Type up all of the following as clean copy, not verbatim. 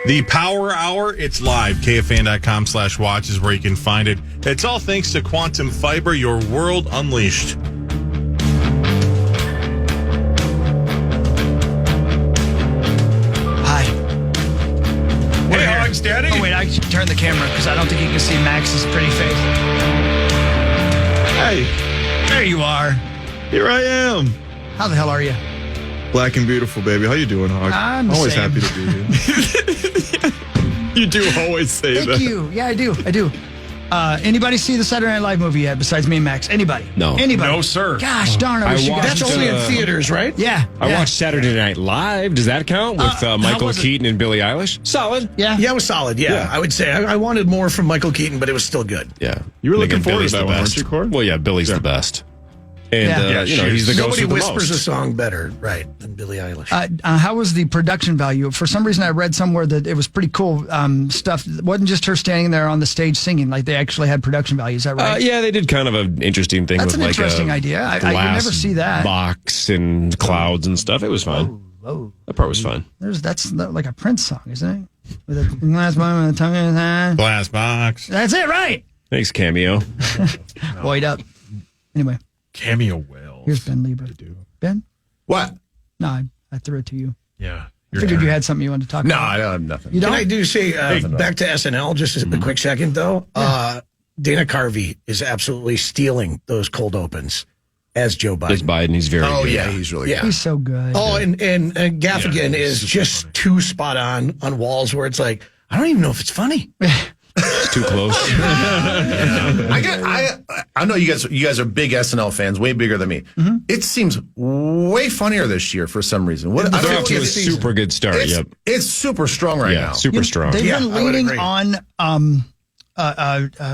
The Power Hour, it's live. KFAN.com/watch is where you can find it. It's all thanks to Quantum Fiber, your world unleashed. Hi. Hey, Hogs, Daddy. Oh, wait, I should turn the camera because I don't think you can see Max's pretty face. Hey, There you are. here I am. How the hell are you? Black and beautiful, baby. How you doing, Hog? I'm the always same. happy to be here. You do always say that. Thank you. Yeah, I do. Anybody see the Saturday Night Live movie yet besides me and Max? Anybody? No. Anybody? No, sir. Gosh darn, I wish you guys. watched, That's only in theaters, right? Yeah. I watched Saturday Night Live. Does that count with how Michael was it? Keaton and Billie Eilish? Solid. Yeah. Yeah, it was solid. Yeah, I would say I wanted more from Michael Keaton, but it was still good. Yeah. You were looking Again, forward Billy's to that the one, best. weren't you, Cory? Well, yeah, Billy's the best. And, Yeah. he's the ghost Nobody of the whispers most. a song better, right, than Billie Eilish. How was the production value? For some reason, I read somewhere that it was pretty cool stuff. It wasn't just her standing there on the stage singing. Like, they actually had production value. Is that right? Yeah, they did kind of an interesting thing That's with an like interesting a idea. I you glass never see that. box and clouds and stuff. It was fun. Whoa. That part was fun. That's like a Prince song, isn't it? With a glass bomb and a tongue in his hand. Glass box. That's it, right? Thanks, Cameo. Boyd up. Anyway, Cameo whales. here's Ben Lieber. Ben? What? No, I threw it to you. Yeah. I figured you had something you wanted to talk No, about. I don't have nothing. You Can don't? I do say back to SNL just a quick second though? Dana Carvey is absolutely stealing those cold opens as Joe There's Biden. Biden. He's very Oh good. yeah, he's really Yeah. He's so good. Oh, and Gaffigan is just too spot on walls where it's like I don't even know if it's funny. It's too close. I know you guys are big SNL fans, way bigger than me. It seems way funnier this year for some reson. What I They're don't off to know a if it's- super good start. It's, Yep. it's super strong right Yeah, now. super strong. They've Yeah, been I would leaning agree. on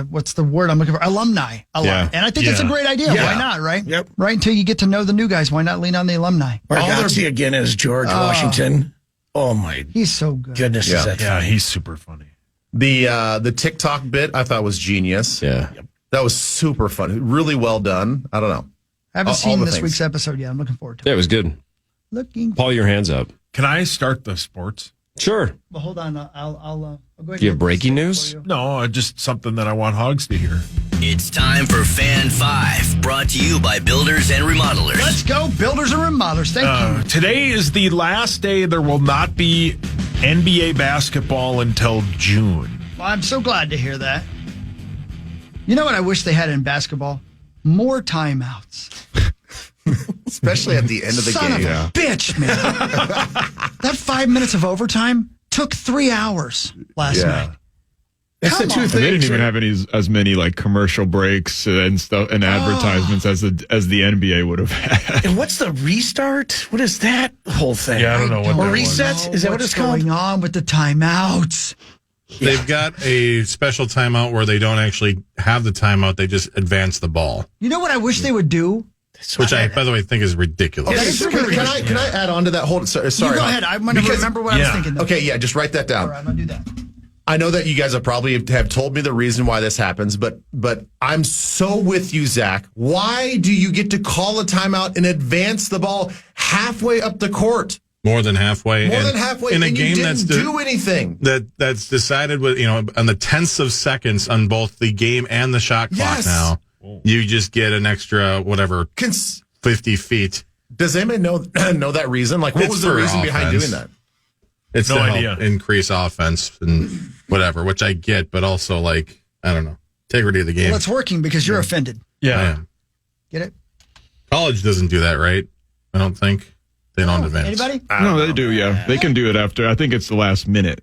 what's the word I'm looking for? Alumni a lot. Yeah. And I think it's a great idea. Yeah. Why not, right? Yep. Right until you get to know the new guys. Why not lean on the alumni? Bargatze again as George Washington. Oh my He's so good. goodness, is that Yeah, funny? he's super funny. The TikTok bit I thought was genius. Yeah. That was super fun. Really well done. I don't know. I haven't all seen the this things. week's episode yet. I'm looking forward to Yeah, it. it was good. Looking. Paul, your hands up. Can I start the sports? Sure. Well, hold on. I'll go ahead. Do you have and breaking get news? this for you. No, just something that I want Hogs to hear. It's time for Fan 5, brought to you by Builders and Remodelers. Let's go, builders and remodelers. Thank you. Today is the last day. There will not be NBA basketball until June. Well, I'm so glad to hear that. You know what I wish they had in basketball? More timeouts. Especially at the end of the Son game. of a bitch, man. That 5 minutes of overtime took 3 hours last night. That's the Come two on. things. And they didn't even right? have as many like commercial breaks and stuff and advertisements as the NBA would have had. And what's the restart? What is that whole thing? Yeah, I don't know what Or that was. resets? Is that what What's it's called? going on with the timeouts? They've got a special timeout where they don't actually have the timeout. They just advance the ball, You know what I wish they would do? which I, by the way, think is ridiculous. That Okay, is so really can I add on to that? Sorry, You go ahead. I'm going to Because- remember what I was thinking. Though. Okay, yeah, just write that down. All right, I'm going to do that. I know that you guys have probably have told me the reason why this happens, but I'm so with you, Zach. Why do you get to call a timeout and advance the ball halfway up the court? More than halfway. More And than halfway, in a and game you didn't that's do anything. that's decided with on the tenths of seconds on both the game and the shot clock. Yes. Now you just get an extra 50 feet. Does anybody know that reason? Like, what It's was the for reason behind offense. doing that? It's No to help idea. increase offense and whatever, which I get, but also like I don't know, integrity of the game. Well, it's working because you're offended. yeah. Get it? College doesn't do that, right? I don't think they don't advance. Anybody? No, they do. Yeah, they can do it after. I think it's the last minute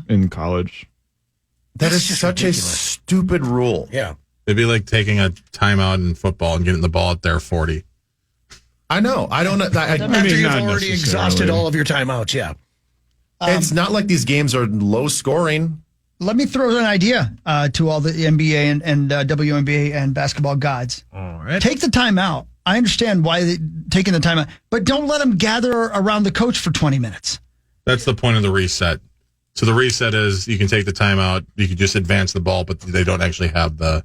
in college. That is such a stupid rule. Yeah. It'd be like taking a timeout in football and getting the ball at their 40. I know. I don't know. After mean, you've not already necessarily. exhausted all of your timeouts, yeah. It's not like these games are low scoring. Let me throw an idea to all the NBA and WNBA and basketball gods. All right. Take the time out. I understand why taking the time out, but don't let them gather around the coach for 20 minutes. That's the point of the reset. So the reset is you can take the timeout, you can just advance the ball, but they don't actually have the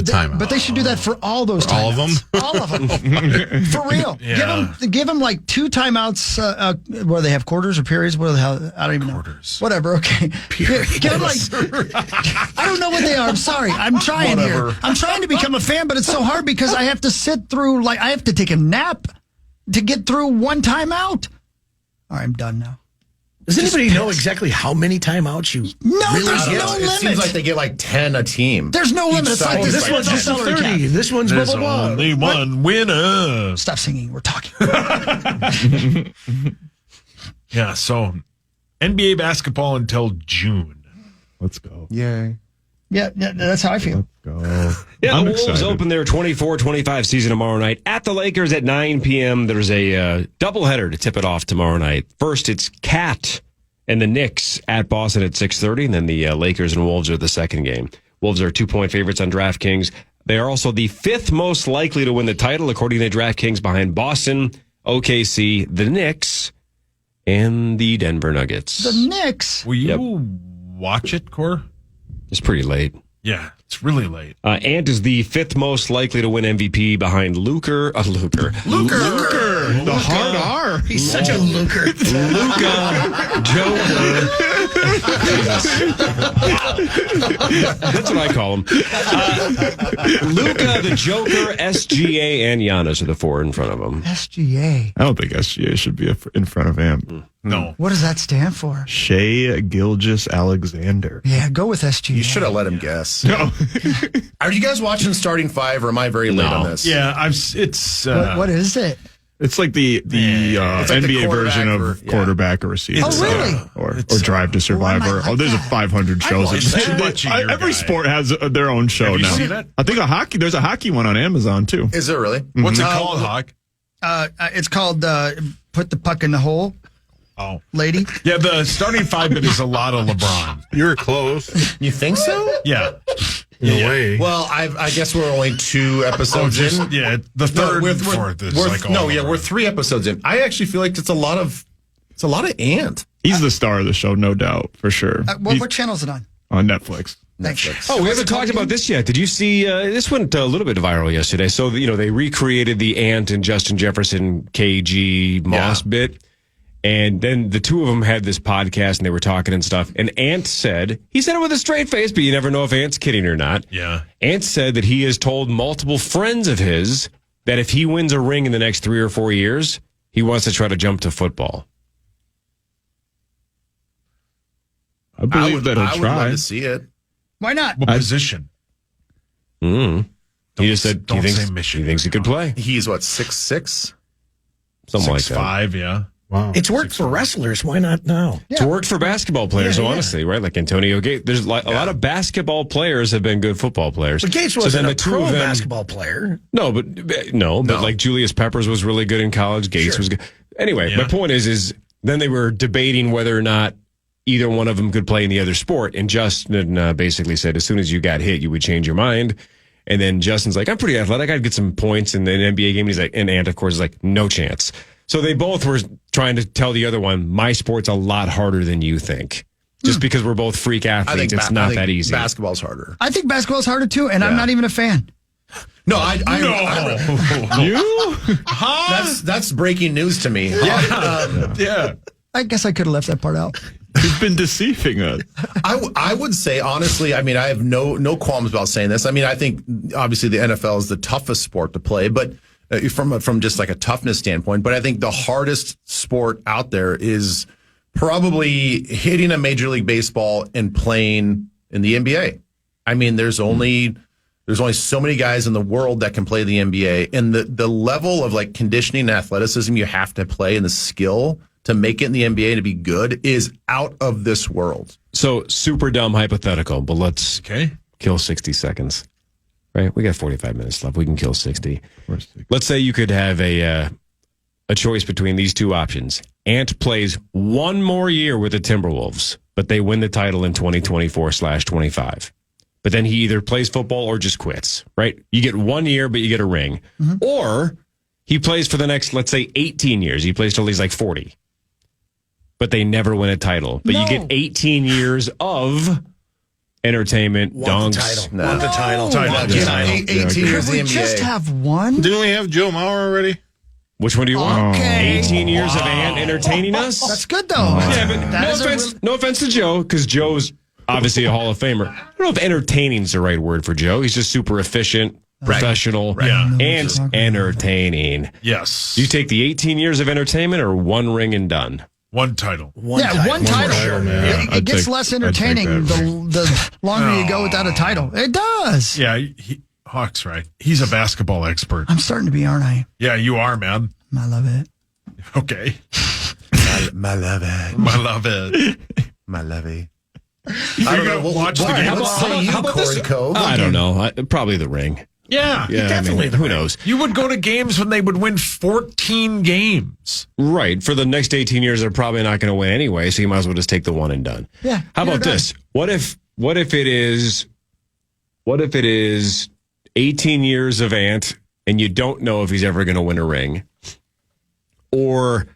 The timeout. But they should do that for all those timeouts. all of them? All of them. For real. Yeah. Give them like 2 timeouts where they have quarters or periods. What the hell? I don't even know. Whatever. Okay. Give them like, I don't know what they are. I'm sorry. I'm trying here. I'm trying to become a fan, but it's so hard because I have to sit through, like, I have to take a nap to get through one timeout. All right, I'm done now. Does anybody know exactly how many timeouts you really there's get? no It limit. seems like they get like 10 a team. There's no limit. It's like This one's just 30. This one's blah, There's blah, blah. only one winner. Stop singing. We're talking. Yeah, so NBA basketball until June. Let's go. Yay. Yeah, that's how I feel. Go. Yeah, I'm the Wolves excited. open their 24-25 season tomorrow night at the Lakers at 9 p.m. There's a doubleheader to tip it off tomorrow night. First, it's Cat and the Knicks at Boston at 6:30, and then the Lakers and Wolves are the second game. Wolves are 2-point favorites on DraftKings. They are also the 5th most likely to win the title, according to DraftKings, behind Boston, OKC, the Knicks, and the Denver Nuggets. The Knicks. Will you watch it, Cor? It's pretty late. Yeah, it's really late. Ant is the 5th most likely to win MVP behind Luker. The hard R. He's such a lucre. Luka Joker. That's what I call him. Luka, the Joker, SGA, and Giannis are the 4 in front of him. SGA. I don't think SGA should be in front of him. No. What does that stand for? Shea Gilgeous-Alexander. Yeah, go with SGA. You should have let him guess. No. Are you guys watching Starting Five, or am I very late on this? Yeah, it's What is it? It's like the It's like the NBA version quarterback of quarterback or receiver. Oh, really? Or Drive to Survivor. like There's that. 500 shows. watched that. Watching your Every guy. sport has their own show Have you now. seen that? I think there's a hockey one on Amazon too. Is there really? What's it called, Hawk? It's called Put the Puck in the Hole, Oh. lady. Yeah, the starting 5 bit is a lot of LeBron. You were close. You think so? Yeah. No way. Well, I guess we're only 2 episodes in. Yeah, the third and fourth is like all over. we're 3 episodes in. I actually feel like it's a lot of Ant. He's the star of the show, no doubt, for sure. What channel is it on? On Netflix. Thanks. Oh, we haven't talked about this yet. Did you see, this went a little bit viral yesterday. So, they recreated the Ant and Justin Jefferson KG Moss bit. And then the two of them had this podcast and they were talking and stuff. And Ant said, he said it with a straight face, but you never know if Ant's kidding or not. Yeah. Ant said that he has told multiple friends of his that if he wins a ring in the next 3 or 4 years, he wants to try to jump to football. I believe that he'll I would try. love to see it. Why not? What position? He just said don't he thinks say Michigan. he thinks he could play. He's what, 6'6"? Something like that. 6'5", yeah. Wow. It's worked for wrestlers. Why not now? It's worked for basketball players, Yeah, yeah. honestly, right? Like Antonio Gates. There's a lot of basketball players have been good football players. But Gates So wasn't then a pro of them- basketball player. No, but like Julius Peppers was really good in college. Gates was good. Anyway, my point is then they were debating whether or not either one of them could play in the other sport. And Justin basically said, as soon as you got hit, you would change your mind. And then Justin's like, I'm pretty athletic. I'd get some points in an NBA game. And he's like, and Ant, of course, is like, no chance. So they both were trying to tell the other one, my sport's a lot harder than you think. Just because we're both freak athletes, it's not that easy. Basketball's harder. I think basketball's harder too, and I'm not even a fan. No, you? That's breaking news to me. Yeah. I guess I could have left that part out. He's been deceiving us. I would say, honestly, I mean, I have no qualms about saying this. I mean, I think obviously the NFL is the toughest sport to play, but from just like a toughness standpoint, but I think the hardest sport out there is probably hitting a Major League Baseball and playing in the NBA. I mean, there's only so many guys in the world that can play the NBA, and the level of like conditioning and athleticism you have to play and the skill to make it in the NBA to be good is out of this world. So super dumb hypothetical, but let's kill 60 seconds. Right? We got 45 minutes left. We can kill 60. Let's say you could have a choice between these two options. Ant plays one more year with the Timberwolves, but they win the title in 2024/25. But then he either plays football or just quits, right? You get 1 year, but you get a ring. Or he plays for the next, let's say, 18 years. He plays till he's like 40. But they never win a title. But you get 18 years of entertainment, Want dunks. the title. Want the title. Yeah, 18 years Could we in the just NBA. have one? Didn't we have Joe Mauer already? Which one do you want? Okay. 18 years of Ant entertaining us? That's good, though. Yeah, but That no is a offense, no offense to Joe, because Joe's obviously a Hall of Famer. I don't know if entertaining is the right word for Joe. He's just super efficient, professional, and entertaining. Yes. Do you take the 18 years of entertainment or one ring and done? One title. One title. It gets less entertaining the longer you go without a title. It does. Yeah, Hawk's right. He's a basketball expert. I'm starting to be, aren't I? Yeah, you are, man. I love it. Okay. My love it. I love it. My lovey. You're going to watch the game. How about this? Cove? I don't know. Probably the ring. Yeah. Definitely the who ring. knows? You would go to games when they would win 14 games. Right. For the next 18 years, they're probably not going to win anyway, so you might as well just take the one and done. Yeah. How about this? What if it is 18 years of Ant and you don't know if he's ever going to win a ring? Or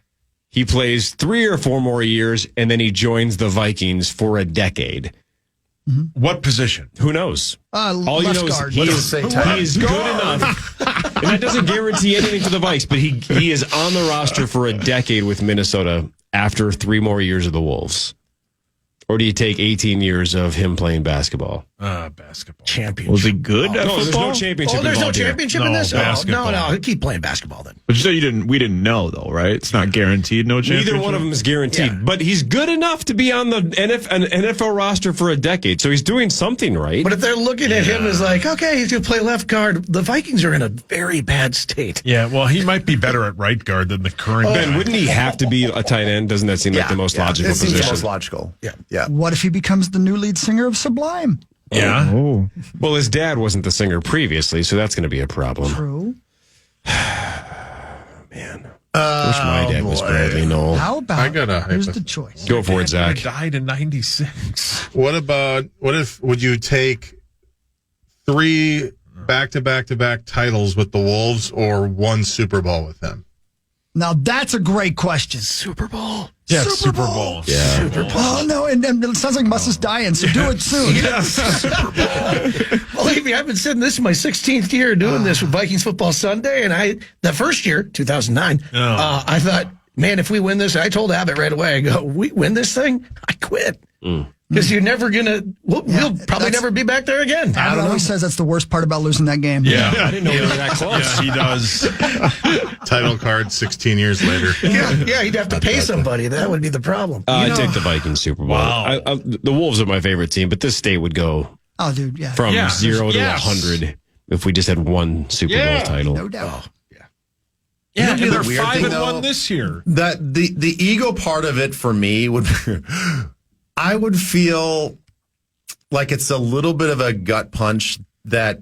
he plays 3 or 4 more years and then he joins the Vikings for a decade. What position? Who knows? All you left know is guard. he is good enough. And that doesn't guarantee anything for the Vikes, but he is on the roster for a decade with Minnesota after 3 more years of the Wolves. Or do you take 18 years of him playing basketball? Basketball. Championship. Was he good at No, there's football? no championship Oh, there's no involved here. championship in No, this? basketball. No. Keep playing basketball then. But you said we didn't know though, right? It's not guaranteed. No championship. Neither one of them is guaranteed, Yeah. but he's good enough to be on the NFL roster for a decade, so he's doing something right. But if they're looking at him as like, okay, he's going to play left guard, the Vikings are in a very bad state. Yeah, well, he might be better at right guard than the current Ben, guy. wouldn't he have to be a tight end? Doesn't that seem like the most logical It seems the position? most logical. Yeah. What if he becomes the new lead singer of Sublime? Yeah. Oh, Well, his dad wasn't the singer previously, so that's going to be a problem. True. Man, I wish my dad was Bradley Noel. How about I got a here's the hypothetical. choice. Go for it, Zach. He died in 96. What would you take 3 back-to-back-to-back titles with the Wolves or 1 Super Bowl with them? Now that's a great question. Super Bowl. Yeah, Super Bowl. Yeah. Oh no, and it sounds like Mus is dying, so do it soon. Believe me, I've been sitting this is my 16th year doing this with Vikings Football Sunday, and the first year, 2009, I thought, man, if we win this, I told Abbott right away, I go, we win this thing, I quit. Because you're never going to, we'll probably never be back there again. Abbott always says that's the worst part about losing that game. Yeah. I didn't know we were that close. Yeah, he does. Title card 16 years later. Yeah, he'd have to pay somebody. That would be the problem. I'd take the Vikings Super Bowl. Wow. The Wolves are my favorite team, but this state would go Oh, dude, yeah. from Yeah. 0 to Yes. 100 if we just had 1 Super Yeah. Bowl title. No doubt. Yeah, and the they're weird thing, 5-1 though? this year. That the ego part of it for me would I would feel like it's a little bit of a gut punch that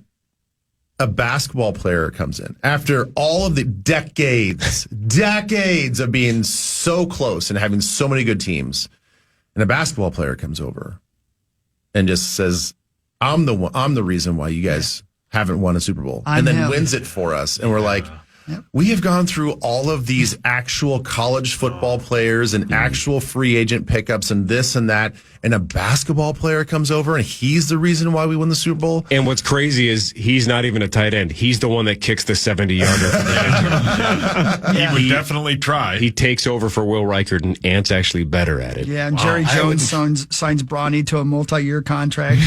a basketball player comes in after all of the decades of being so close and having so many good teams, and a basketball player comes over and just says, I'm the reason why you guys haven't won a Super Bowl, and then wins it for us, and we're like, we have gone through all of these actual college football players and actual free agent pickups and this and that, and a basketball player comes over and he's the reason why we won the Super Bowl. And what's crazy is he's not even a tight end. He's the one that kicks the 70-yarder for the end. He would definitely try. He takes over for Will Reichard, and Ant's actually better at it. Yeah, and Jerry Jones signs Bronny to a multi-year contract.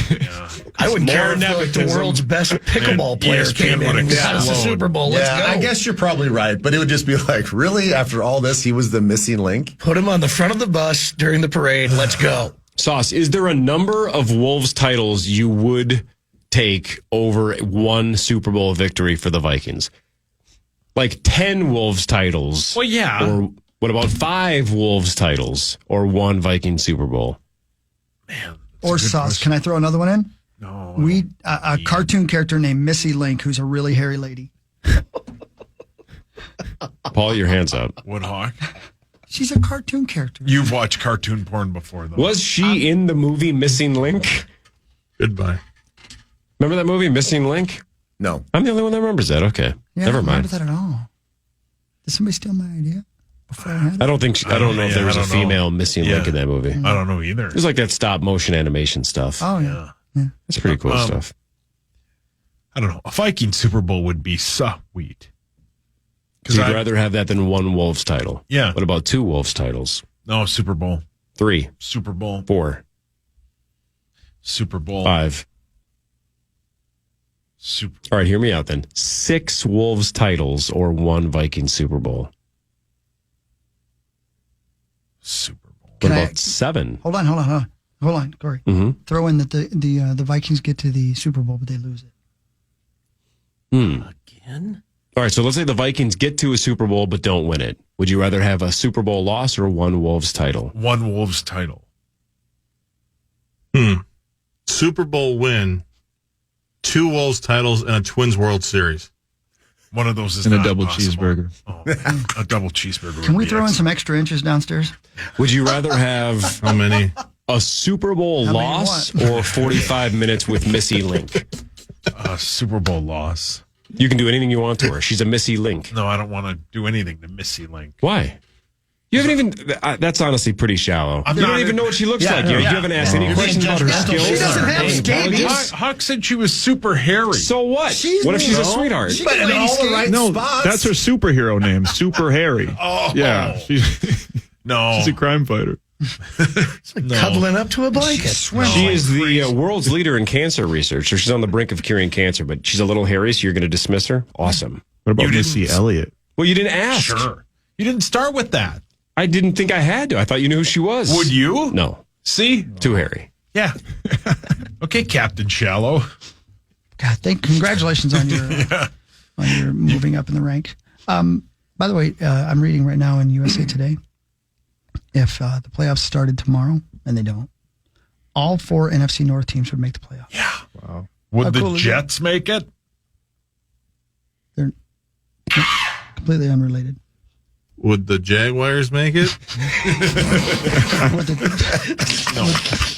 I wouldn't care if the nepotism. world's best pickleball players ESPN came in would and got us the explode. Super Bowl. Let's Yeah, go. I guess you're probably right, but it would just be like, really? After all this, he was the missing link? Put him on the front of the bus during the parade. Let's go. Sauce, is there a number of Wolves titles you would take over 1 Super Bowl victory for the Vikings? Like 10 Wolves titles? Well, yeah. Or what about 5 Wolves titles or 1 Viking Super Bowl? Or Sauce. Can I throw another one in? No. A cartoon character named Missy Link, who's a really hairy lady. Paul, your hands up. Woodhawk. She's a cartoon character. You've watched cartoon porn before, though. Was she in the movie Missing Link? Goodbye. Remember that movie, Missing Link? No. I'm the only one that remembers that. Okay. Yeah, Never I don't mind. remember that at all. Did somebody steal my idea beforehand? I don't know if there was I a don't know. female Missing Link Yeah. in that movie. I don't know either. It was like that stop motion animation stuff. Oh, yeah. That's pretty cool stuff. I don't know. A Viking Super Bowl would be sweet. So you'd rather have that than one Wolves title? Yeah. What about 2 Wolves titles? No, Super Bowl. 3. Super Bowl. 4. Super Bowl. 5. All right, hear me out then. 6 Wolves titles or 1 Viking Super Bowl? Super Bowl. What about 7? Hold on, Cory. Mm-hmm. Throw in that the Vikings get to the Super Bowl, but they lose it. Again? All right, so let's say the Vikings get to a Super Bowl but don't win it. Would you rather have a Super Bowl loss or 1 Wolves title? 1 Wolves title. Super Bowl win, 2 Wolves titles, and a Twins World Series. One of those is And a not double possible. cheeseburger. Oh, a double cheeseburger. Can would we be throw in excellent. some extra inches downstairs? Would you rather have How many? a Super Bowl How many loss what? or 45 minutes with Missy Link? Super Bowl loss? You can do anything you want to her. She's a Missy Link. No, I don't want to do anything to Missy Link. Why? You haven't even. That's honestly pretty shallow. I'm you don't not- even know what she looks like. You haven't asked any You're being questions about her judgmental. skills. She doesn't or have her scabies. intelligence. Huck said she was super hairy. So what? What if she's a sweetheart? She But can in lady all the skate. right No, spots. that's her superhero name, Super Harry. Oh. Yeah, she's No. a crime fighter. Cuddling up to a blanket. She is the world's leader in cancer research. So she's on the brink of curing cancer, but she's a little hairy, so you're going to dismiss her? Awesome. What about You Missy didn't- Elliott? Well, you didn't ask. Sure. You didn't start with that. I didn't think I had to. I thought you knew who she was. Would you? No. See? Too hairy. Yeah. Okay, Captain Shallow. God, congratulations on your moving up in the rank. By the way, I'm reading right now in USA Today. If the playoffs started tomorrow, and they don't, all 4 NFC North teams would make the playoffs. Yeah. Wow. Would How the cool is Jets make it? They're completely unrelated. Would the Jaguars make it? What the-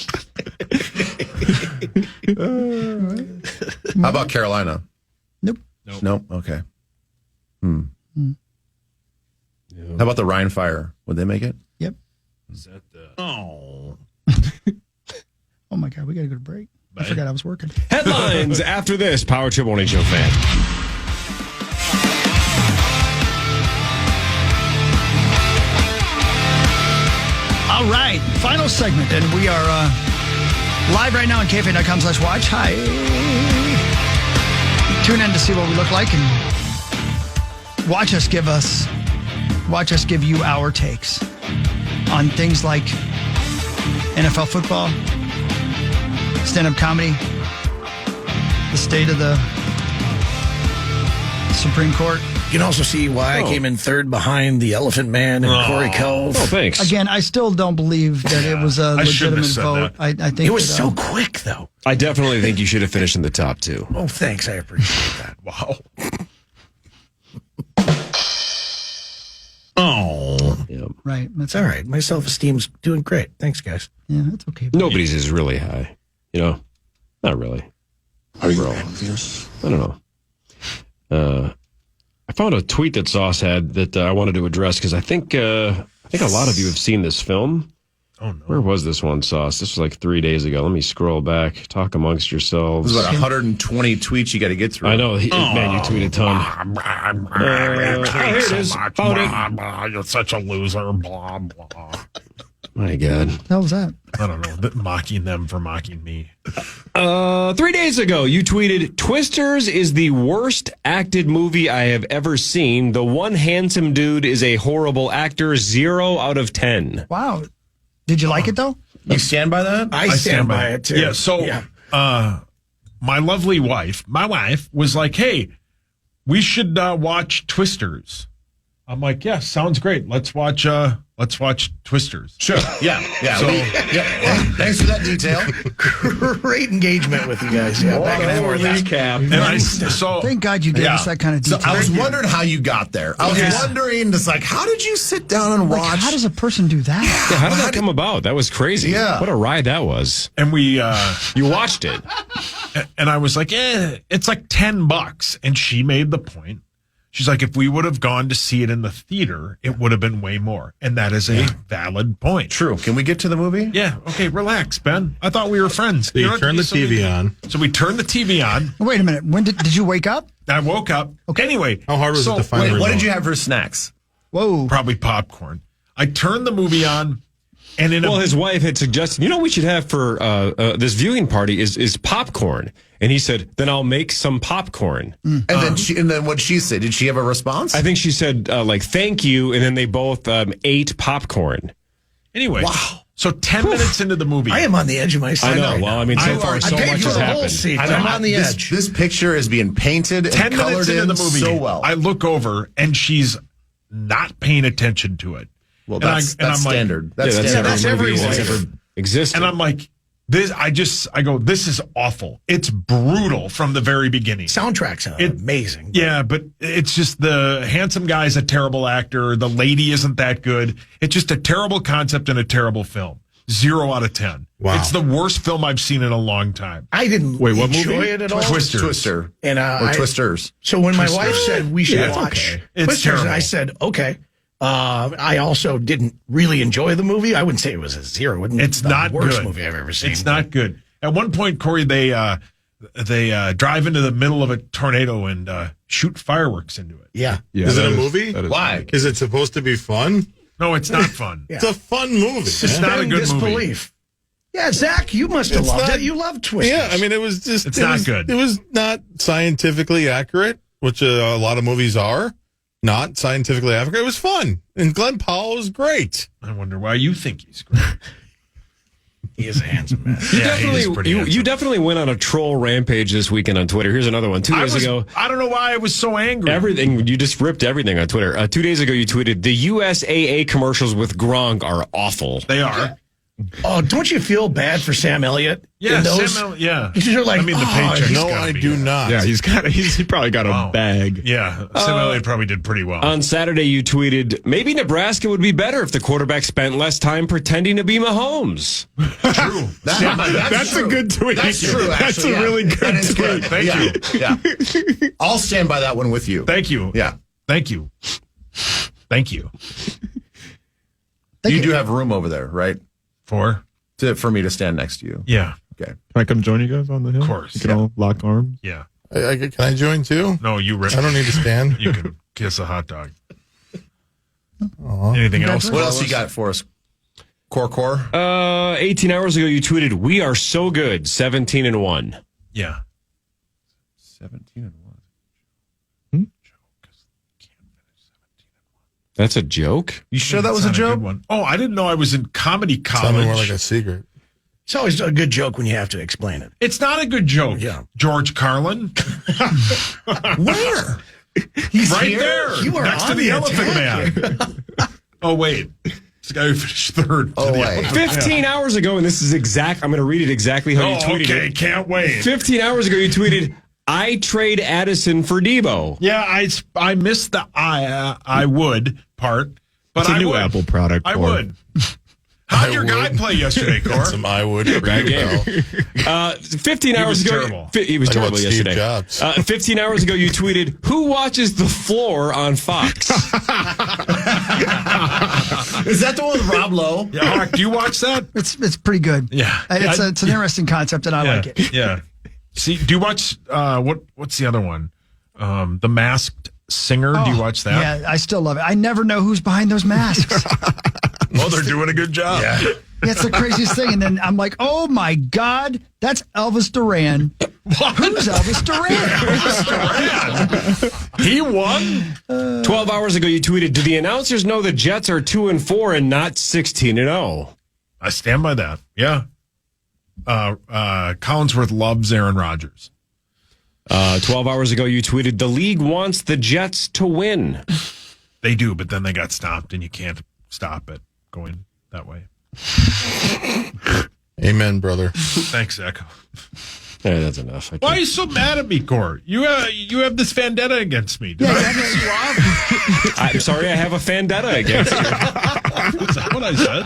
How about Carolina? Nope. Nope. Okay. How about the Rhine Fire? Would they make it? Yep. Is that oh. Oh my God, we got to go to break. I forgot I was working. Headlines after this. Power Trip Morning Show fan. All right, final segment, and we are live right now on KFAN.com/watch. Hi. Tune in to see what we look like and watch us give you our takes on things like NFL football, stand-up comedy, the state of the Supreme Court. You can also see why I came in third behind the Elephant Man and Cory Cove. Oh, thanks. Again, I still don't believe that it was a I shouldn't legitimate have said vote. that. I think It was that, so quick, though. I definitely think you should have finished in the top 2. Oh, thanks. I appreciate that. Wow. Oh. Yep. right. That's It's all right. My self-esteem's doing great. Thanks, guys. Yeah, that's okay. Nobody's is really high. You know? Not really. Are you Bro. envious? I don't know. I found a tweet that Sauce had that I wanted to address because I think a lot of you have seen this film. Oh no. Where was this one, Sauce? This was like 3 days ago. Let me scroll back. Talk amongst yourselves. There's about 120 tweets you got to get through. I know. Man, you tweet a ton. Here it is. Found it. You're such a loser. Blah blah. My God. What the hell was that? I don't know. Mocking them for mocking me. 3 days ago, you tweeted, Twisters is the worst acted movie I have ever seen. The one handsome dude is a horrible actor. 0 out of 10. Wow. Did you like it though? You stand by that? I stand by it, too. Yeah. So, my lovely wife, was like, "Hey, we should watch Twisters." I'm like, "Yeah, sounds great. Let's watch Twisters." Sure. Yeah. So- Thanks for that detail. Great engagement with you guys. Yeah, back and forth. And Thank God you gave us that kind of So detail. I was wondering how you got there. I was wondering, just like, how did you sit down and like, watch? how does a person do that? Yeah, how did that come about? That was crazy. Yeah. What a ride that was. and we You watched it. and I was like, it's like $10. And she made the point, She's like, if we would have gone to see it in the theater, it would have been way more. And that is a valid point. True. Can we get to the movie? Yeah. Okay, relax, Ben. I thought we were friends. So you turn the TV on. So we turned the TV on. Wait a minute. When did you wake up? I woke up. Okay. Anyway. How hard was it to find the Wait, remote? what did you have for snacks? Whoa. Probably popcorn. I turned the movie on. And his wife had suggested, you know, we should have for this viewing party is popcorn, and he said, "Then I'll make some popcorn." And then what did she say? Did she have a response? I think she said like "thank you," and then they both ate popcorn. Anyway, wow. So 10 minutes into the movie, I am on the edge of my seat. I know. Right Well, now. I mean, so far I so paid much for has the whole happened. seat. I'm on the edge. This picture is being painted and 10 colored minutes into in the movie, so well. I look over and she's not paying attention to it. Well, And that's I'm like, standard. That's standard. that's every movies that's movie. ever existed. And I'm like, I go, this is awful. It's brutal from the very beginning. Soundtrack's amazing. Yeah, but it's just the handsome guy's a terrible actor. The lady isn't that good. It's just a terrible concept and a terrible film. 0 out of 10. Wow. It's the worst film I've seen in a long time. I didn't Wait, what enjoy movie? it at all. Twister. And Or Twisters. So when my wife said we should Yeah, it's watch okay. It's Twisters, terrible. I said okay. I also didn't really enjoy the movie. I wouldn't say it was a 0. It wasn't It's the not worst good. movie I've ever seen. It's not good. At one point, Corey, they drive into the middle of a tornado and shoot fireworks into it. Yeah. Is it a movie? Why? Is it supposed to be fun? No, it's not fun. It's a fun movie. It's not a good movie. disbelief. Yeah, Zach, you must have It's loved not- it. You love Twisters. Yeah, I mean, it was just. It's it not was- good. It was not scientifically accurate, which a lot of movies are. Not scientifically accurate. It was fun, and Glenn Powell was great. I wonder why you think he's great. he is a handsome man. You definitely went on a troll rampage this weekend on Twitter. Here's another one. 2 days ago, I don't know why I was so angry. everything you just ripped everything on Twitter. 2 days ago, you tweeted the USAA commercials with Gronk are awful. They are. Oh, don't you feel bad for Sam Elliott? Yeah, in those? Sam Elliott, yeah. Because you're like, I mean, the oh, paycheck's No, gotta I be do there. not. Yeah, he probably got a bag. Yeah, Sam Elliott probably did pretty well. On Saturday, you tweeted, maybe Nebraska would be better if the quarterback spent less time pretending to be Mahomes. True. That's true. a good tweet. That's true. That's Actually, a really That good is tweet. good. Thank you. Yeah. I'll stand by that one with you. Thank you. Yeah. Thank you. Thank you. You do have room over there, right? For For me to stand next to you. yeah, Okay. Can I come join you guys on the hill? Of course. We can all lock arms. yeah. Can I join too? No, you rip. I don't need to stand. You can kiss a hot dog. Anything else? What else you got for us? Core? 18 hours ago, you tweeted, we are so good, 17-1. Yeah. 17-1. That's a joke? You sure that was a Not joke? good one. Oh, I didn't know I was in comedy Sounded college. more like a secret. It's always a good joke when you have to explain it. It's not a good joke. Yeah. George Carlin. Where? He's Right here. there. You are next to on the attack. Elephant Man. Oh, wait. This guy who finished third. Oh, to the wait. Elephant 15 hours ago, and this is exact, I'm going to read it exactly how you Man. tweeted Oh, okay. it. Can't wait. 15 hours ago, you tweeted, I trade Addison for Debo. Yeah, I missed the I would part. But It's a I new would. Apple product. I Corey. would. How'd your guy would. play yesterday, Cor? Some I would. Bad game. 15 hours was ago, terrible. He was Like terrible about Steve yesterday. Jobs. 15 hours ago, you tweeted, who watches The Floor on Fox? Is that the one with Rob Lowe? Yeah, Hawk, do you watch that? It's pretty good. Yeah. It's an interesting concept, and I like it. Yeah. See, do you watch what's the other one? The Masked Singer. Do you watch that? Yeah, I still love it. I never know who's behind those masks. Well, they're doing a good job. Yeah. That's the craziest thing. And then I'm like, oh my God, that's Elvis Duran. Who's Elvis Duran? He won? 12 hours ago, you tweeted, do the announcers know the Jets are 2-4 and not 16-0? I stand by that. Yeah. Collinsworth loves Aaron Rodgers. 12 hours ago, you tweeted, the league wants the Jets to win. They do, but then they got stopped, and you can't stop it going that way. Amen, brother. Thanks, Echo. Yeah, that's enough. Why are you so mad at me, Cor? You have this vendetta against me. Did I piss you off? I'm sorry I have a vendetta against you. Is that what I said?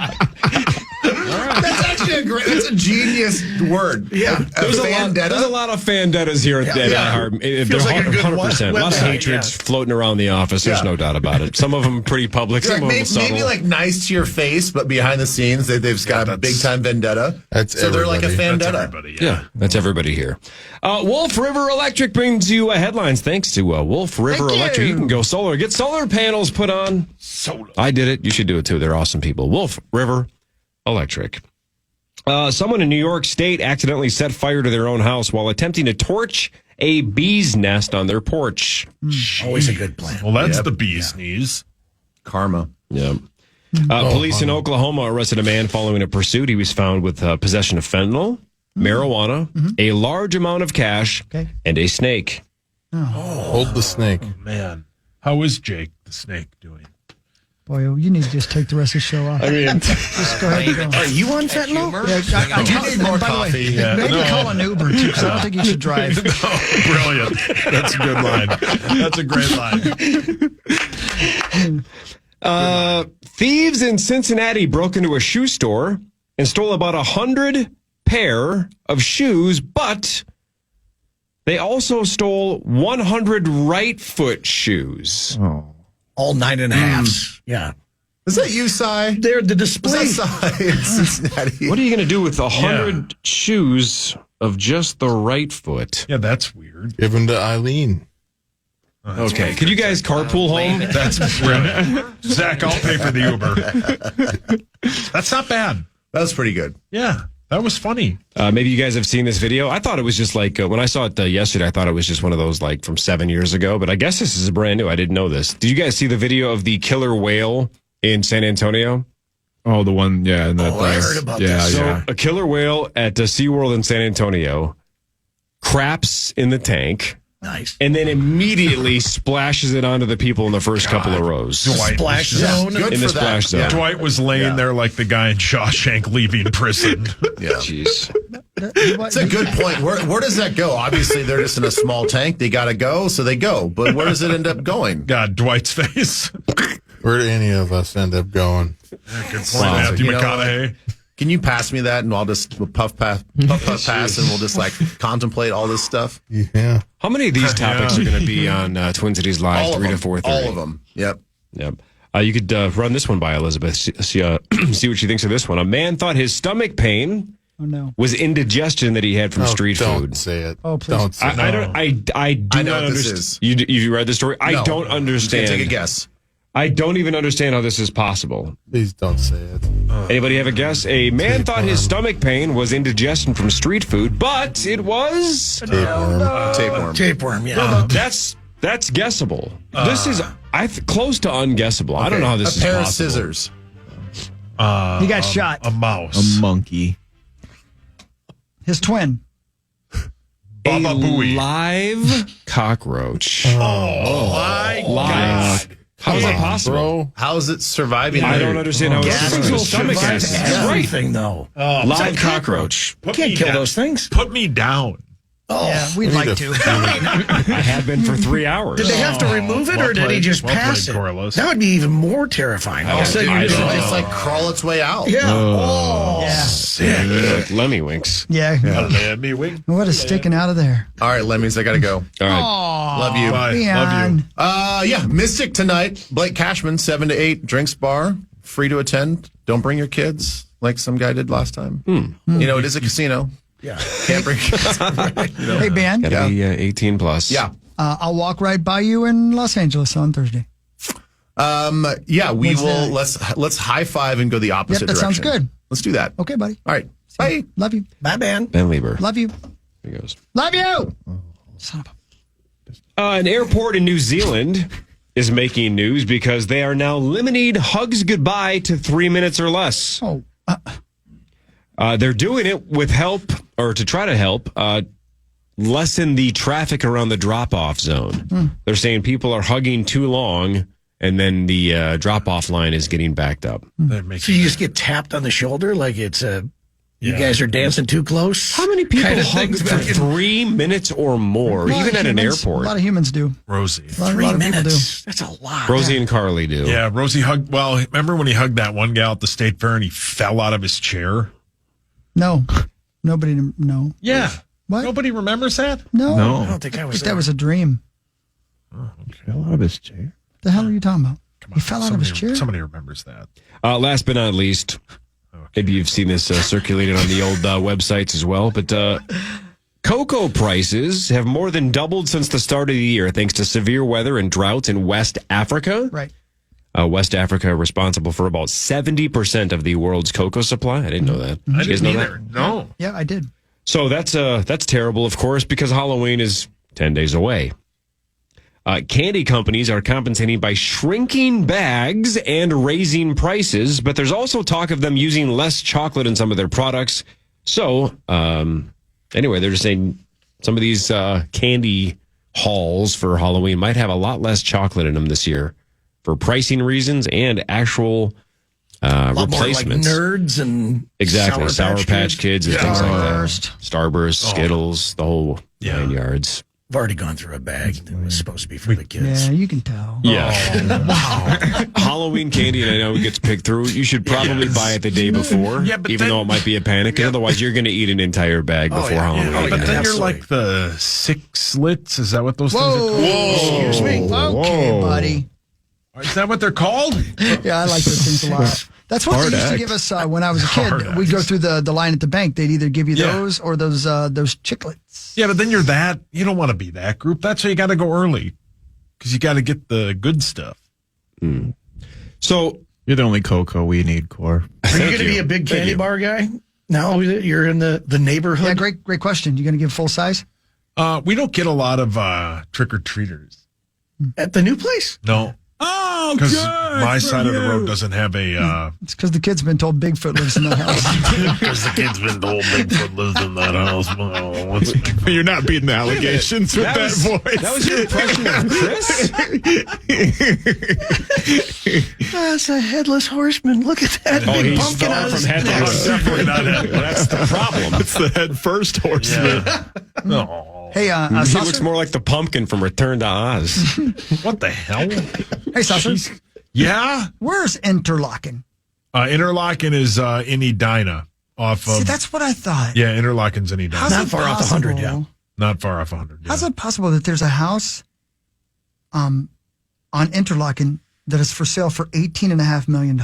That's actually That's a genius word. Yeah. There's a lot of fandettas here at iHeart. Feels They're like a good 100%. A lot of website, hatreds floating around the office. There's no doubt about it. Some of them pretty public. Some of them subtle. Maybe like nice to your face, but behind the scenes, they've got a big time vendetta. That's they're like a fandetta. Yeah, that's everybody here. Wolf River Electric brings you headlines thanks to Wolf River Electric. You can go solar. Get solar panels put on. Solar. I did it. You should do it too. They're awesome people. Wolf River Electric. Someone in New York State accidentally set fire to their own house while attempting to torch a bee's nest on their porch. Always a good plan. Well, that's the bee's knees. Karma. Yeah. Police in Oklahoma arrested a man following a pursuit. He was found with possession of fentanyl, marijuana, a large amount of cash, and a snake. Hold the snake. Man. How is Jake the snake doing? Boy, you need to just take the rest of the show off. I mean, Just go ahead and go. Are you on fentanyl? Yeah, I need more coffee. Yeah, Maybe call an Uber, too, because I don't think you should drive. Brilliant. That's a good line. That's a great line. thieves in Cincinnati broke into a shoe store and stole about 100 pair of shoes, but they also stole 100 right foot shoes. All 9.5s. Yeah. Is that you, Cy? They're the display. Is that Cy in Cincinnati? What are you going to do with 100 shoes of just the right foot? Yeah, that's weird. Give them to Eileen. Okay. Could you guys carpool home? That's brilliant. Zach, I'll pay for the Uber. That's not bad. That was pretty good. Yeah, that was funny. Maybe you guys have seen this video. I thought it was just like, when I saw it yesterday, I thought it was just one of those like from 7 years ago, but I guess this is brand new. I didn't know this. Did you guys see the video of the killer whale in San Antonio? Oh, the one, yeah. And that, I heard about this. So a killer whale at SeaWorld in San Antonio craps in the tank. Nice. And then immediately splashes it onto the people in the first couple of rows. Splash zone. Good In for the splash that. zone. Dwight was laying there like the guy in Shawshank leaving prison. Yeah. Jeez. It's a good point. Where does that go? Obviously, they're just in a small tank. They got to go, so they go. But where does it end up going? God, Dwight's face. Where do any of us end up going? Good point, Matthew You know McConaughey. Can you pass me that, and I'll just puff pass, and we'll just like contemplate all this stuff. Yeah. How many of these topics are going to be on Twin Cities Live, All 3 to of them. 4:30? All of them. Yep. Yep. You could run this one by Elizabeth, see what she thinks of this one. A man thought his stomach pain was indigestion that he had from street don't food. say it. Oh, please. Don't say it. I I do know not what this understand. is. You read the story? I No. don't understand. Take a guess. I don't even understand how this is possible. Please don't say it. Anybody have a guess? A man thought his stomach pain was indigestion from street food, but it was Tapeworm. Tapeworm, yeah. that's guessable. This is close to unguessable. I don't know how this a is pair of possible. scissors. He got shot. A mouse. A monkey. His twin. Baba A Booey. live cockroach. My Live. How is that possible? Bro, How is it surviving? I don't understand how Things it's will stomach survive acid. That's right. everything, though. Live cockroach. Put Can't me kill down. those things. Put me down. Yeah, we'd like to. I have been for 3 hours. Did they have to remove it, Well or did he played. just Well pass played, it? Corliss. That would be even more terrifying. All of a sudden, I you're just don't like, It's like crawl its way out. yeah. Oh. Yeah. Like Lemmy Winks. Yeah. Let me wink. What is sticking out of there? All right, Lemmys, I got to go. All right. Love you. Bye. Leon. Love you. Yeah, Mystic tonight. Blake Cashman, 7 to 8, drinks bar, free to attend. Don't bring your kids like some guy did last time. You know, it is a casino. Yeah. Can't bring kids. Hey, Ben. Gotta be 18 plus. Yeah. I'll walk right by you in Los Angeles on Thursday. Yeah, we What's will. that? Let's high five and go the opposite Yep, that sounds direction. good. Let's do that. Okay, buddy. All right. Bye. Love you. Bye, man. Ben Lieber. Love you. There he goes. Love you. Son of a... An airport in New Zealand is making news because they are now limiting hugs goodbye to 3 minutes or less. Oh, They're doing it with help, or to try to help, lessen the traffic around the drop-off zone. They're saying people are hugging too long, and then the drop-off line is getting backed up. So you just get tapped on the shoulder like it's you guys are dancing too close? How many people Kinda hug things for back in- 3 minutes or more, a lot even of at an humans- airport? A lot of humans do. Rosie. A lot of people do. minutes. That's a lot. Rosie and Carly do. Yeah, Rosie hugged. Well, remember when he hugged that one gal at the state fair and he fell out of his chair? No. Nobody, no. Yeah. What? Nobody remembers that? No. No. I don't think I was That was a dream. Fell out of his chair. The hell are you talking about? He fell out of his Somebody- chair? Somebody remembers that. Last but not least, maybe you've seen this circulated on the old websites as well, but cocoa prices have more than doubled since the start of the year thanks to severe weather and droughts in West Africa. Right. West Africa responsible for about 70% of the world's cocoa supply. I didn't know that. I Did you guys didn't know either. that? No. Yeah, I did. So that's terrible, of course, because Halloween is 10 days away. Candy companies are compensating by shrinking bags and raising prices, but there's also talk of them using less chocolate in some of their products. So, anyway, they're just saying some of these candy hauls for Halloween might have a lot less chocolate in them this year for pricing reasons and actual replacements. More like Nerds and Exactly. Sour Patch Kids and things like that. Starburst. Starburst, Skittles, the whole 9 yards. I've already gone through a bag that was supposed to be for the kids. Yeah, you can tell. Yeah. Halloween candy, and I know it gets picked through. You should probably buy it the day before, Yeah, but even then- though it might be a panic. Otherwise, you're going to eat an entire bag before Halloween. But then you're Absolutely. like the six slits. Is that what those things are Whoa. called? Excuse me. Okay, buddy. Is that what they're called? Yeah, I like those things a lot. That's what Hard they used to act. give us when I was a kid. Hard We'd go act. through the line at the bank. They'd either give you Yeah. those or those chiclets. Yeah, but then you don't want to be that group. That's why you got to go early because you got to get the good stuff. So, You're the only cocoa we need, Core. Are you going to be a big candy bar guy now that you're in the neighborhood? Yeah, great question. You going to give full size? We don't get a lot of trick-or-treaters. At the new place? No. Oh, Because my side of the road doesn't have a... It's because the kid's been told Bigfoot lives in the house. Because the kid's been told Bigfoot lives in that house. You're not beating the allegations with that voice. that was your impression of Chris? That's a headless horseman. Look at that Oh, big he's pumpkin far on from his head neck. to toe. Definitely not that. That's the problem. It's the head first horseman. No. Hey, He Saucer? looks more like the pumpkin from Return to Oz. What the hell? Hey, Saucer. Yeah. Where's Interlaken? Interlaken is in Edina. Off of... See, that's what I thought. Yeah, Interlaken's in Edina. How's Not it far off 100, yeah. possible- Not far off 100. Yeah. How's it possible that there's a house on Interlaken that is for sale for $18.5 million?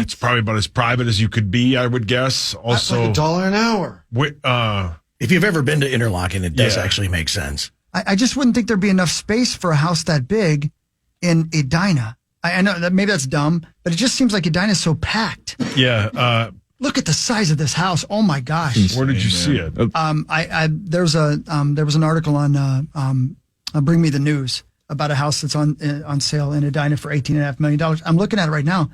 It's probably about as private as you could be, I would guess. Also, $1 an hour. If you've ever been to Interlaken, it does Yeah. actually make sense. I just wouldn't think there'd be enough space for a house that big in Edina. I know that maybe that's dumb, but it just seems like Edina is so packed. yeah. Look at the size of this house. Oh my gosh. Where did you see it? There was an article on Bring Me the News about a house that's on sale in Edina for $18.5 million. I'm looking at it right now.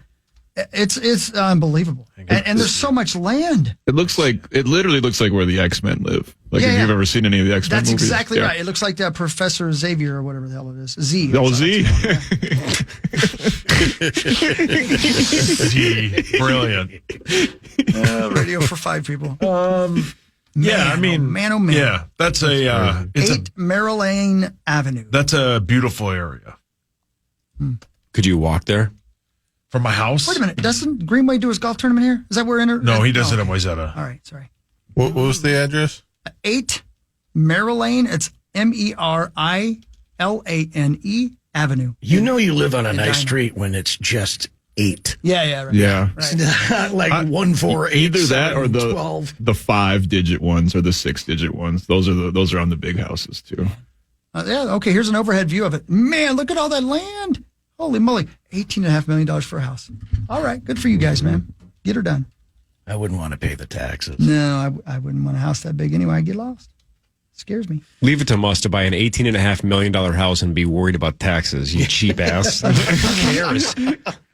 It's unbelievable, and there's so much land. It literally looks like where the X-Men live. Like Yeah, if yeah. you've ever seen any of the X-Men That's movies. exactly Yeah. right. It looks like Professor Xavier or whatever the hell it is. Z. Oh, Z. Brilliant. Radio for 5 people. Yeah, I mean, man, oh man. yeah, that's a it's 8 Maryland Avenue. that's a beautiful area. Could you walk there? From my house? Wait a minute. Doesn't Greenway do his golf tournament here? Is that where No, he does it oh, in Wayzata. all right, sorry. What was the address? 8 Maryland. It's Merilane Avenue. You know you live on a nice Edina. street when it's just 8. Yeah, right. Yeah. Right. Not like 1, 4, 8, Either that or 7, the 12. the 5-digit ones or the 6-digit ones. Those are on the big houses too. Yeah, okay, here's an overhead view of it. Man, look at all that land. Holy moly. $18.5 million for a house. All right, good for you guys, man. Get her done. I wouldn't want to pay the taxes. No, I wouldn't want a house that big anyway. I'd get lost. Scares me. Leave it to us to buy an $18.5 million house and be worried about taxes, you cheap ass. Who cares?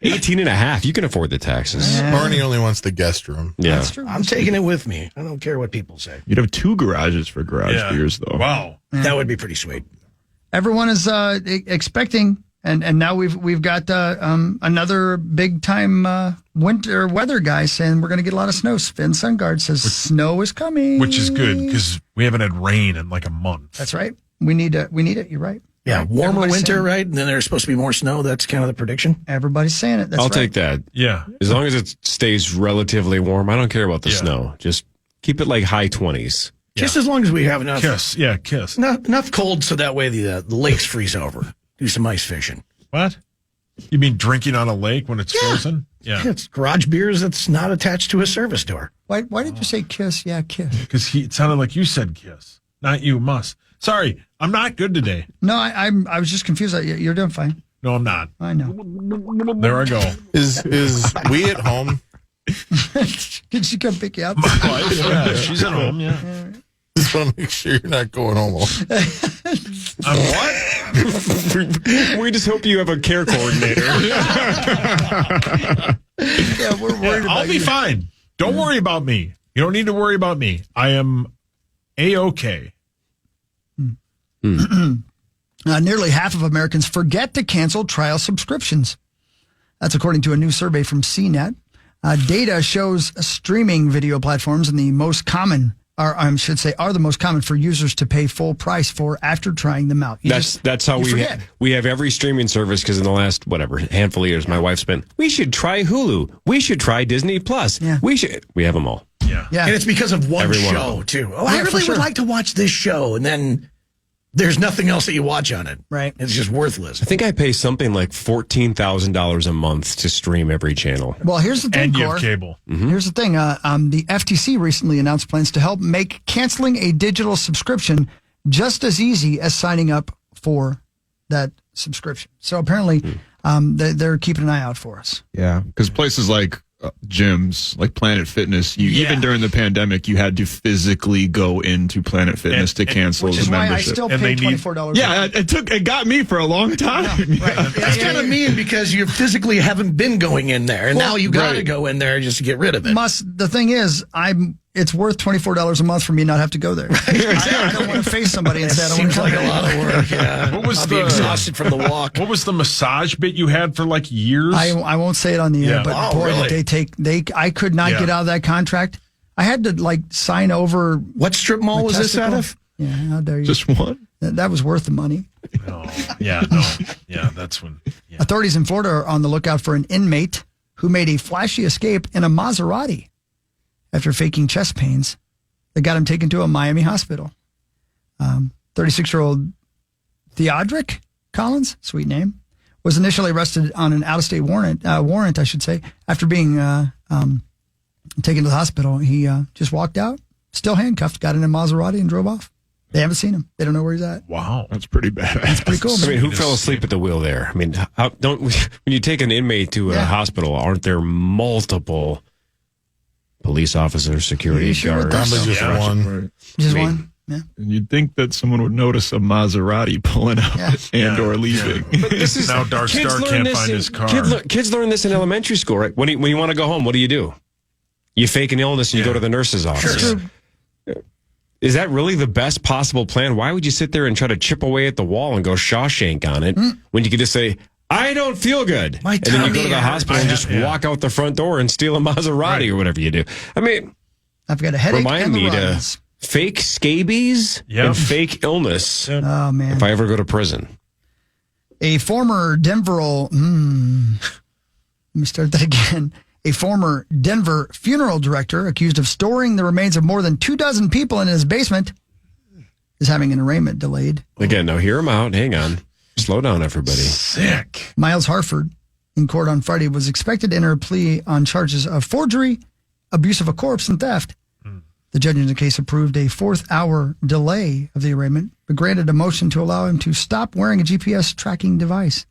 18.5, you can afford the taxes. Barney only wants the guest room. Yeah. That's true. I'm taking it with me. I don't care what people say. You'd have 2 garages for garage beers though. Wow. That would be pretty sweet. Everyone is expecting, and now we've got another big time winter weather guy saying we're going to get a lot of snow. Finn Sungard says snow is coming, Which is good because we haven't had rain in like a month. That's right. We need it. You're right. Yeah, warmer Everybody's winter, saying- right? And then there's supposed to be more snow. That's kind of the prediction. Everybody's saying it. That's I'll right. take that. Yeah. As long as it stays relatively warm, I don't care about the Yeah. snow. Just keep it like high 20s. Just as long as we have enough Kiss. Yeah, kiss. enough cold so that way the lakes freeze over. Do some ice fishing. What? You mean drinking on a lake when it's frozen? Yeah. It's garage beers that's not attached to a service door. Why did you say kiss? Yeah, kiss. Because it sounded like you said kiss, not you must. Sorry, I'm not good today. No, I was just confused. You're doing fine. No, I'm not. I know. There I go. Is we at home? Did she come pick you up? Yeah, she's at home. Yeah. Just want to make sure you're not going home alone. I'm what? We just hope you have a care coordinator. Yeah, we're worried about I'll be you. fine. Don't worry about me. You don't need to worry about me. I am A-OK. Nearly half of Americans forget to cancel trial subscriptions. That's according to a new survey from CNET. Data shows streaming video platforms and the most common, or I should say, are the most common for users to pay full price for after trying them out. That's how you we forget. we have every streaming service because in the last handful of years, my wife spent. We should try Hulu. We should try Disney Plus. Yeah. We have them all. Yeah. Yeah. And it's because of one Every one of show, them. too. Oh, I Yeah, for really sure. would like to watch this show. And then there's nothing else that you watch on it. Right. It's just worthless. I think I pay something like $14,000 a month to stream every channel. Well, here's the thing, And you Cor. have cable. Here's the thing. The FTC recently announced plans to help make canceling a digital subscription just as easy as signing up for that subscription. So apparently, they're keeping an eye out for us. Yeah, because places like gyms, like Planet Fitness, even during the pandemic, you had to physically go into Planet Fitness to cancel Which the is why I membership. still And pay they need- $24. Yeah, it got me for a long time. That's kind of mean because you physically haven't been going in there. And now you got to right. go in there just to get rid of it. The thing is, it's worth $24 a month for me not have to go there. I don't want to face somebody and say I don't want Seems to like a lot of work. Yeah. What was I'll be the- exhausted from the walk. What was the massage bit you had for like years? I won't say it on the air, Yeah. but Oh, boy, really? did I could not Yeah. get out of that contract. I had to sign over. What strip mall was this out of? Yeah, how dare you? Just one. That was worth the money. No. Yeah, no. Yeah, that's when. Yeah. Authorities in Florida are on the lookout for an inmate who made a flashy escape in a Maserati after faking chest pains that got him taken to a Miami hospital. 36-year-old Theodric Collins, sweet name, was initially arrested on an out-of-state warrant, I should say, after being taken to the hospital. He just walked out, still handcuffed, got in a Maserati and drove off. They haven't seen him. They don't know where he's at. Wow. That's pretty badass. Pretty cool. I mean, who fell asleep at the wheel there? I mean, when you take an inmate to a Yeah. hospital, aren't there multiple police officers, security You sure would guards? think Probably just Yeah. one. Right. Just I mean, one. Yeah. And you'd think that someone would notice a Maserati pulling up Yeah. or leaving. This is Now Dark kids Star learn can't this find in- his car. Kids learn this in elementary school, right? When you want to go home, what do? You fake an illness and you go to the nurse's office. Sure. Is that really the best possible plan? Why would you sit there and try to chip away at the wall and go Shawshank on it when you could just say, I don't feel good. My and then you go tummy to the hurts. hospital and just walk out the front door and steal a Maserati or whatever you do. I mean, I've got a headache remind and the me to runs. fake scabies Yep. and fake illness Oh, man. if I ever go to prison. A former Denver, let me start that again. A former Denver funeral director accused of storing the remains of more than 24 people in his basement is having an arraignment delayed. Again, now hear him out. Hang on. Slow down, everybody. Sick. Miles Harford, in court on Friday, was expected to enter a plea on charges of forgery, abuse of a corpse, and theft. The judge in the case approved a 4th-hour delay of the arraignment, but granted a motion to allow him to stop wearing a GPS tracking device.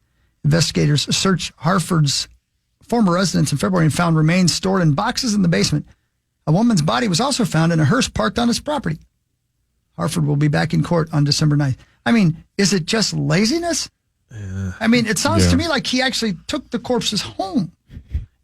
Investigators searched Harford's former residence in February and found remains stored in boxes in the basement. A woman's body was also found in a hearse parked on his property. Harford will be back in court on December 9th. I mean, is it just laziness? I mean, it sounds to me like he actually took the corpses home.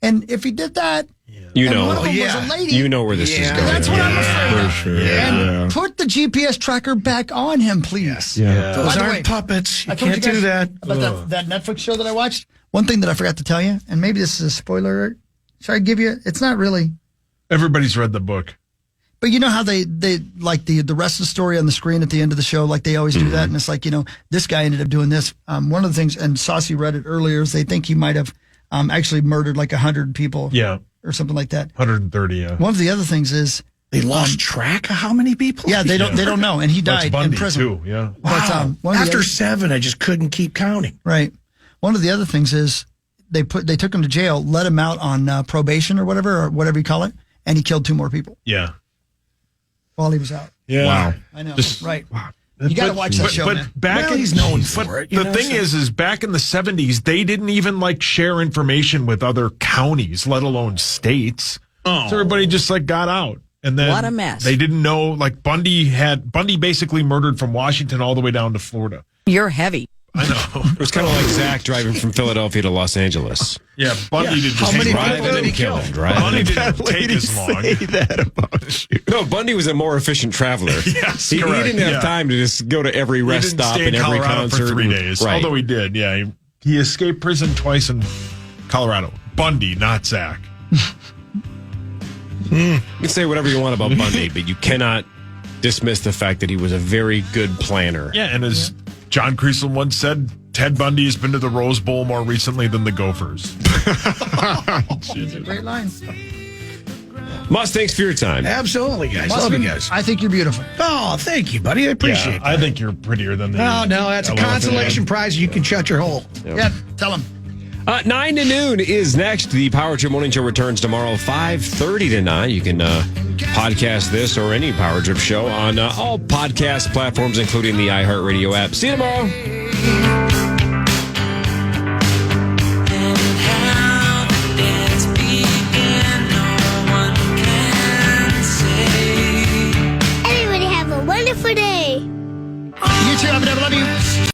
And if he did that, You and know, one of them was a lady, you know where this is going. that's what I'm afraid of. For sure. And put the GPS tracker back on him, please. Yeah. Those By the aren't way, puppets. You I told can't you guys do that. about that Netflix show that I watched. One thing that I forgot to tell you, and maybe this is a spoiler alert. Should I give you? It's not really, Everybody's read the book. But you know how they like the rest of the story on the screen at the end of the show, like they always do that. And it's like, this guy ended up doing this. One of the things, and Saucy read it earlier, is they think he might have actually murdered like 100 people. Yeah. Or something like that. 130, yeah. One of the other things is they lost track of how many people. Yeah, they don't know, and he died in prison too. Yeah. Wow. But, after 7, I just couldn't keep counting. Right. One of the other things is they took him to jail, let him out on probation or whatever you call it, and he killed 2 more people. Yeah. While he was out. Yeah. Wow. I know. Right. Wow. You got to watch that show, man. He's known for it. The thing is back in the 70s, they didn't even share information with other counties, let alone states. Oh. So everybody just got out. And then what a mess. They didn't know, Bundy basically murdered from Washington all the way down to Florida. You're heavy. I know. It was kind of like Zach driving from Philadelphia to Los Angeles. Yeah, Bundy did How many people did he kill? Bundy didn't take as long. Say that about you. No, Bundy was a more efficient traveler. Yes, he correct. didn't have time to just go to every rest stop and every concert. For 3 days. Right. Although he did, yeah. He escaped prison twice in Colorado. Bundy, not Zach. You can say whatever you want about Bundy, but you cannot dismiss the fact that he was a very good planner. Yeah, and as John Creasel once said, Ted Bundy has been to the Rose Bowl more recently than the Gophers. Great line. Moss, thanks for your time. Absolutely, guys. Love you guys. I think you're beautiful. Oh, thank you, buddy. I appreciate it. I think you're prettier than the... No, that's a consolation prize. You can shut your hole. Yeah, tell him. 9 to noon is next. The Power Trip Morning Show returns tomorrow, 5:30 to 9. You can podcast this or any Power Trip show on all podcast platforms, including the iHeartRadio app. See you tomorrow.